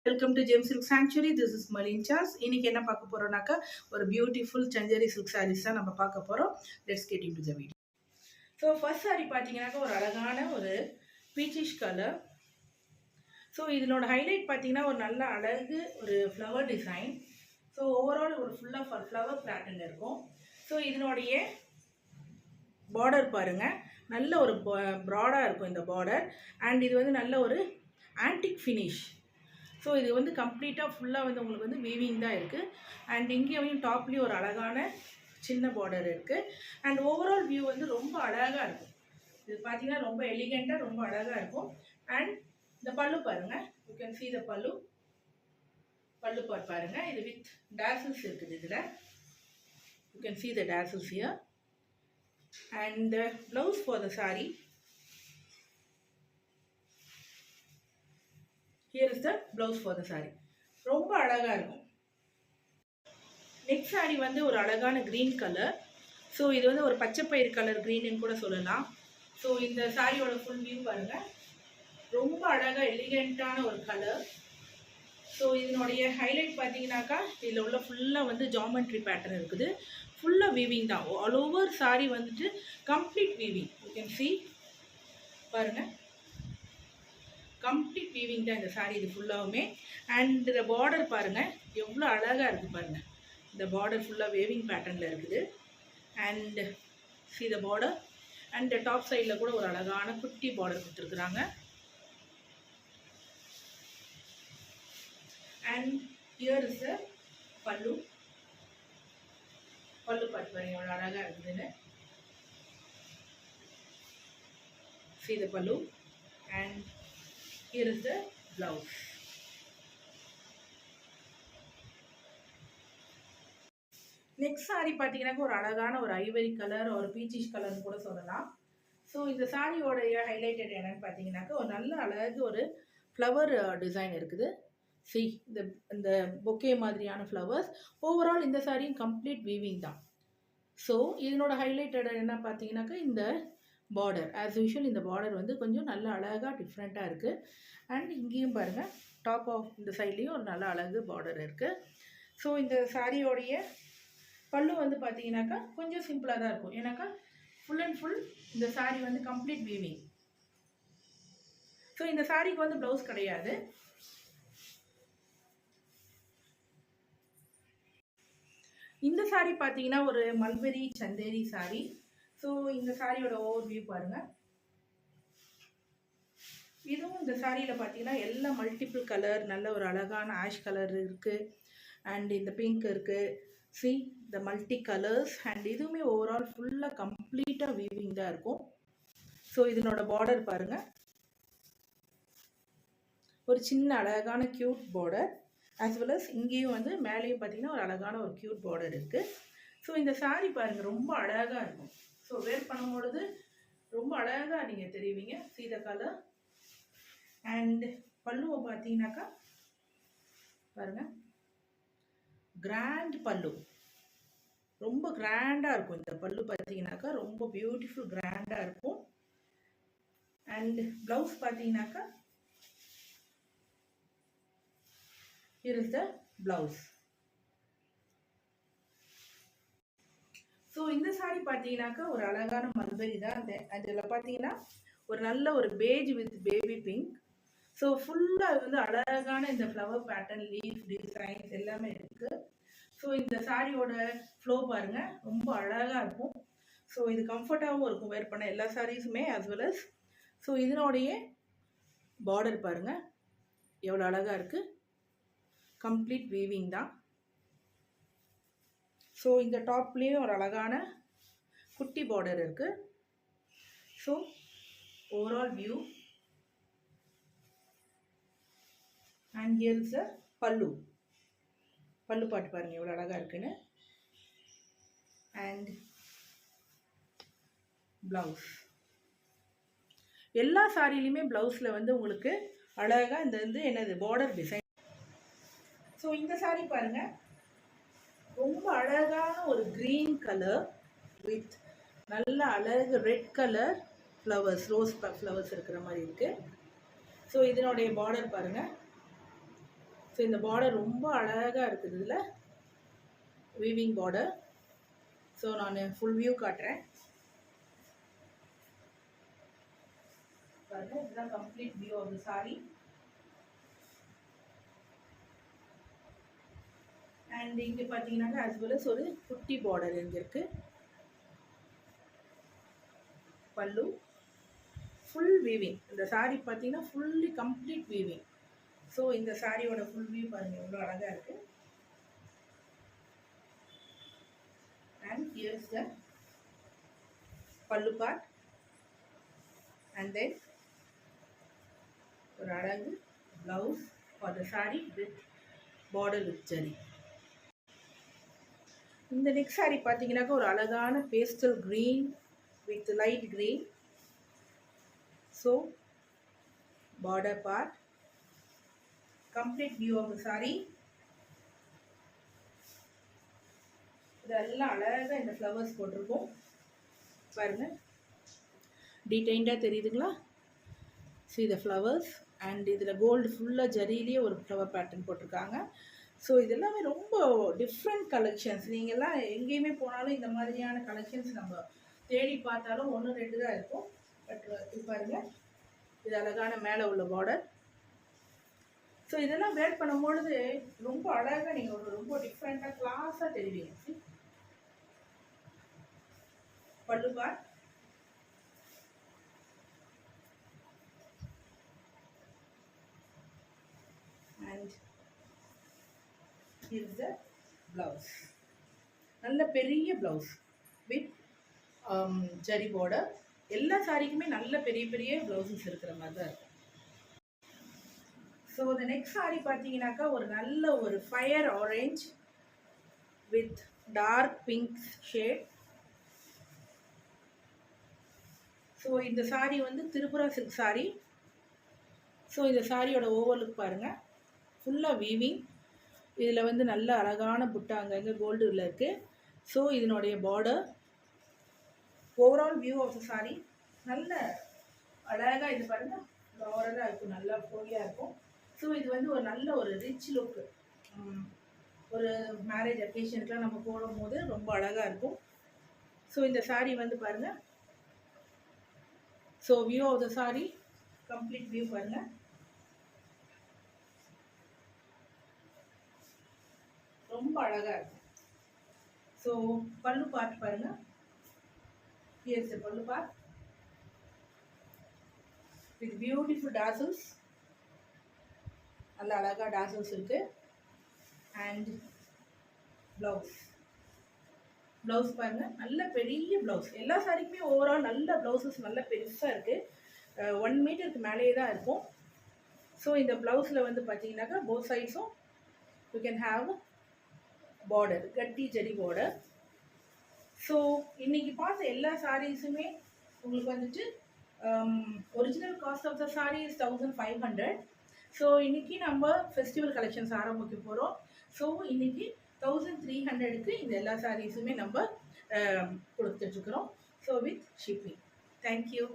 Welcome to gem silk sanctuary. This is Malin Sarees. இன்னைக்கு என்ன பார்க்க போறோம்னாக்கா ஒரு பியூட்டிஃபுல் சஞ்சரி சில்க் சாரீஸ் தான் நம்ம பார்க்க போறோம். Let's get into the video. So first sorry பார்த்தீங்கன்னாக்கா ஒரு அழகான ஒரு பீச்சிஷ் கலர். ஸோ இதனோட ஹைலைட் பார்த்தீங்கன்னா ஒரு நல்ல அழகு ஒரு ஃப்ளவர் டிசைன். ஸோ ஓவரால் ஒரு ஃபுல்லாக ஃப்ளவர் பேட்டர்ன் இருக்கும். ஸோ இதனுடைய பார்டர் பாருங்கள், நல்ல ஒரு ப்ராடாக இருக்கும் இந்த பார்டர். அண்ட் இது வந்து நல்ல ஒரு ஆன்டிக் ஃபினிஷ். ஸோ இது வந்து கம்ப்ளீட்டாக ஃபுல்லாக வந்து உங்களுக்கு வந்து வீவிங் தான் இருக்குது. அண்ட் இங்கேயும் டாப்லேயும் ஒரு அழகான சின்ன பார்டர் இருக்குது. அண்ட் ஓவரால் வியூ வந்து ரொம்ப அழகாக இருக்கும். இது பார்த்தீங்கன்னா ரொம்ப எலிகெண்ட்டாக ரொம்ப அழகாக இருக்கும். அண்ட் இந்த பல்லு பாருங்கள், யூ கேன் see the பல்லு பார்ட் பாருங்கள். இது வித் டேசல்ஸ் இருக்குது. இதில் you can see the tassels here. And the blouse for the saree. Here is the blouse for the saree. ரொம்ப அழகாக இருக்கும். நெக்ஸ்ட் சாரீ வந்து ஒரு அழகான க்ரீன் கலர். ஸோ இது வந்து ஒரு பச்சைப்பயிறு கலர் க்ரீன்னு கூட சொல்லலாம். ஸோ இந்த சாரியோட ஃபுல் வியூ பாருங்கள், ரொம்ப அழகாக எலிகெண்ட்டான ஒரு கலர். ஸோ இதனுடைய ஹைலைட் பார்த்தீங்கன்னாக்கா இதில் உள்ள ஃபுல்லாக வந்து ஜாமெண்ட்ரி பேட்டர்ன் இருக்குது. ஃபுல்லாக வீவிங் தான். ஆல் ஓவர் சாரீ வந்துட்டு complete weaving. You can see பாருங்கள், கம்ப்ளீட் வீவிங் தான் இந்த சாரீ இது ஃபுல்லாகவுமே. அண்ட் இந்த பார்டர் பாருங்கள் எவ்வளோ அழகாக இருக்குது பாருங்கள். இந்த பார்டர் ஃபுல்லாக வேவிங் பேட்டர்னில் இருக்குது. And see the border. And top சைடில் கூட ஒரு அழகான குட்டி பார்டர் கொடுத்துருக்குறாங்க. அண்ட் ஹியர் இஸ் த பல்லு பார்த்து பாருங்க எவ்வளோ அழகாக இருக்குதுன்னு. see the பல்லு. And here is the blouse. Next sari பார்த்தீங்கன்னாக்கா ஒரு அழகான ஒரு ஐவரி கலர் ஒரு பீச்சிஷ் கலர்னு கூட சொல்லலாம். ஸோ இந்த சாரியோடைய ஹைலைட்டட் என்னன்னு பார்த்தீங்கன்னாக்கா ஒரு நல்ல அழகு ஒரு ஃப்ளவர் டிசைன் இருக்குது. இந்த பொக்கே மாதிரியான ஃப்ளவர்ஸ். ஓவரால் இந்த சாரியும் கம்ப்ளீட் வீவிங் தான். ஸோ இதனோட ஹைலைட்டட் என்ன பார்த்தீங்கன்னாக்கா இந்த பார்டர் ஆஸ் யூஷுவல் இந்த பார்டர் வந்து கொஞ்சம் நல்ல அழகாக டிஃப்ரெண்ட்டாக இருக்குது. அண்ட் இங்கேயும் பாருங்கள் டாப் ஆஃப் இந்த சைட்லேயும் ஒரு நல்ல அழகு பார்டர் இருக்குது. ஸோ இந்த சாரியோடைய பல்லு வந்து பார்த்தீங்கன்னாக்கா கொஞ்சம் சிம்பிளாக தான் இருக்கும். ஏன்னாக்கா ஃபுல் அண்ட் ஃபுல் இந்த சாரீ வந்து கம்ப்ளீட் வீவிங். ஸோ இந்த சாரீக்கு வந்து ப்ளவுஸ் கிடையாது. இந்த சாரீ பார்த்தீங்கன்னா ஒரு மல்பெரி சந்தேரி சாரீ. ஸோ இந்த சாரியோட ஓவர் வியூ பாருங்கள். இதுவும் இந்த சாரியில் பார்த்தீங்கன்னா எல்லாம் மல்டிபிள் கலர், நல்ல ஒரு அழகான ஆஷ் கலர் இருக்குது. அண்ட் இந்த பிங்க் இருக்குது. see the multi colours. And இதுவுமே ஓவரால் ஃபுல்லாக கம்ப்ளீட்டாக வீவிங் தான் இருக்கும். ஸோ இதனோட பார்டர் பாருங்கள், ஒரு சின்ன அழகான cute border. As well as இங்கேயும் வந்து மேலேயும் பார்த்தீங்கன்னா ஒரு அழகான ஒரு க்யூட் பார்டர் இருக்குது. ஸோ இந்த சாரீ பாருங்கள் ரொம்ப அழகாக இருக்கும். ஸோ வேர் பண்ணும்பொழுது ரொம்ப அழகாக நீங்கள் தெரிவிங்க. see the colour. அண்ட் பல்லுவை பார்த்தீங்கன்னாக்கா பாருங்கள், கிராண்ட் பல்லு, ரொம்ப கிராண்டாக இருக்கும். இந்த பல்லு பார்த்தீங்கன்னாக்கா ரொம்ப பியூட்டிஃபுல் கிராண்டாக இருக்கும். அண்ட் ப்ளவுஸ் பார்த்தீங்கன்னாக்கா here is the blouse. So இந்த சாரீ பார்த்தீங்கன்னாக்கா ஒரு அழகான மல்பெரி தான். அதில் பார்த்தீங்கன்னா ஒரு நல்ல ஒரு page with baby pink. So ஃபுல்லாக வந்து அழகான இந்த ஃப்ளவர் பேட்டர்ன், லீஃப் டிசைன்ஸ் எல்லாமே இருக்குது. ஸோ இந்த சாரியோட ஃப்ளோ பாருங்கள் ரொம்ப அழகாக இருக்கும். ஸோ இது கம்ஃபர்ட்டாகவும் இருக்கும் வேர் பண்ண எல்லா சாரீஸுமே ஆஸ் வெல் அஸ். ஸோ இதனுடைய பார்டர் பாருங்கள் எவ்வளோ அழகாக இருக்குது, கம்ப்ளீட் வீவிங் தான். ஸோ இந்த டாப்லேயும் ஒரு அழகான குட்டி பார்டர் இருக்குது. So overall view. And here is a பல்லு பார்ட் பாருங்கள் எவ்வளோ அழகாக இருக்குன்னு. And blouse. எல்லா சாரிலையுமே ப்ளவுஸில் வந்து உங்களுக்கு அழகாக இந்த வந்து என்னது பார்டர் டிசைன். ஸோ இந்த சாரீ பாருங்கள் ரொம்ப அழகான ஒரு க்ரீன் கலர் வித் நல்ல அழகு red colour flowers, rose flowers இருக்கிற மாதிரி இருக்குது. ஸோ இதனுடைய பார்டர் பாருங்கள் ஸோ இந்த பார்டர் ரொம்ப அழகாக இருக்குது இதில் வீவிங் பார்டர். ஸோ நான் ஃபுல் வியூ காட்டுறேன் பாருங்க. இதுதான் complete view of the sari. And இங்கே பார்த்தீங்கன்னாக்கா as well as ஒரு குட்டி பார்டர் இங்கே இருக்குது. பல்லு ஃபுல் வீவிங். இந்த சாரி பார்த்தீங்கன்னா ஃபுல்லி கம்ப்ளீட் வீவிங். ஸோ இந்த சாரியோட ஃபுல் வியூ பாருங்கள் எவ்வளோ அழகாக இருக்குது. அண்ட் ஹியர்ஸ் த பல்லு பார்ட். அண்ட் தென் ஒரு அழகு blouse for the sari with border with zari. இந்த நெக்ஸ்ட் சாரி பார்த்தீங்கன்னாக்கா ஒரு அழகான pastel green with light green. So border part, complete view of the sari. இதெல்லாம் அழகாக இந்த ஃப்ளவர்ஸ் போட்டிருக்கோம் பாருங்க, டீடைண்டாக தெரியுதுங்களா? see the flowers. அண்ட் இதில் கோல்டு ஃபுல்லாக ஜரியிலேயே ஒரு ஃப்ளவர் பேட்டர்ன் போட்டிருக்காங்க. ஸோ இதெல்லாமே ரொம்ப டிஃப்ரெண்ட் கலெக்ஷன்ஸ். நீங்கள்லாம் எங்கேயுமே போனாலும் இந்த மாதிரியான கலெக்ஷன்ஸ் நம்ம தேடி பார்த்தாலும் 1-2 தான் இருக்கும். பட் இது பாருங்கள், இது அழகான மேலே உள்ள பார்டர். ஸோ இதெல்லாம் வேர் பண்ணும்பொழுது ரொம்ப அழகாக நீங்கள் ஒரு ரொம்ப டிஃப்ரெண்ட்டாக கிளாஸாக தெரிவிங்க. பல்லு part. And here is the blouse. நல்ல பெரிய ப்ளவுஸ் வித் ஜரி பார்டர். எல்லா சாரிக்குமே நல்ல பெரிய பெரிய ப்ளவுசஸ் இருக்கிற மாதிரி தான் இருக்கும். ஸோ இந்த நெக்ஸ்ட் சாரி பார்த்தீங்கன்னாக்கா ஒரு நல்ல ஒரு fire orange with dark pink shade. So இந்த சாரி வந்து திரிபுரா சில்க் சாரி. ஸோ இந்த சாரியோட ஓவர்லுக் பாருங்கள், ஃபுல்லாக வீவிங். இதில் வந்து நல்ல அழகான புட்டா அங்கங்கே கோல்டில் இருக்குது. ஸோ இதனுடைய border, overall view of the sari நல்ல அழகாக இது பாருங்கள் ஓவராலாக இருக்கும், நல்லா போலியாக இருக்கும். ஸோ இது வந்து ஒரு நல்ல ஒரு ரிச் லுக்கு. ஒரு மேரேஜ் அக்கேஷனுக்குலாம் நம்ம போடும்போது ரொம்ப அழகாக இருக்கும். ஸோ இந்த சாரி வந்து பாருங்கள். So view of the sari complete view பாருங்கள், ரொம்ப அழகாக இருக்கும். ஸோ பல்லு பார்ட் பாருங்கள், ஹியர்ஸ் தி பல்லு பார்ட் வித் பியூட்டிஃபுல் டாசல்ஸ். நல்ல அழகாக டாசல்ஸ் இருக்குது. அண்ட் ப்ளவுஸ் பாருங்கள், நல்ல பெரிய ப்ளவுஸ். எல்லா சாரிக்குமே ஓவரால் நல்ல ப்ளவுசஸ் நல்ல பெருசாக இருக்குது. 1 மீட்டருக்கு மேலேயே தான் இருக்கும். ஸோ இந்த ப்ளவுஸில் வந்து பார்த்தீங்கன்னாக்கா போத் சைட்ஸும் யூ கேன் ஹாவ் பார்டர், கட்டி ஜரி பார்டர். ஸோ இன்றைக்கி பார்த்த எல்லா சாரீஸுமே உங்களுக்கு வந்துட்டு original cost of the sari is 1500. So இன்றைக்கி நம்ம ஃபெஸ்டிவல் கலெக்ஷன்ஸ் ஆரம்பிக்க போகிறோம். ஸோ இன்றைக்கி 1300க்கு இந்த எல்லா சாரீஸுமே நம்ம கொடுத்துட்ருக்குறோம். So with shipping. தேங்க்யூ.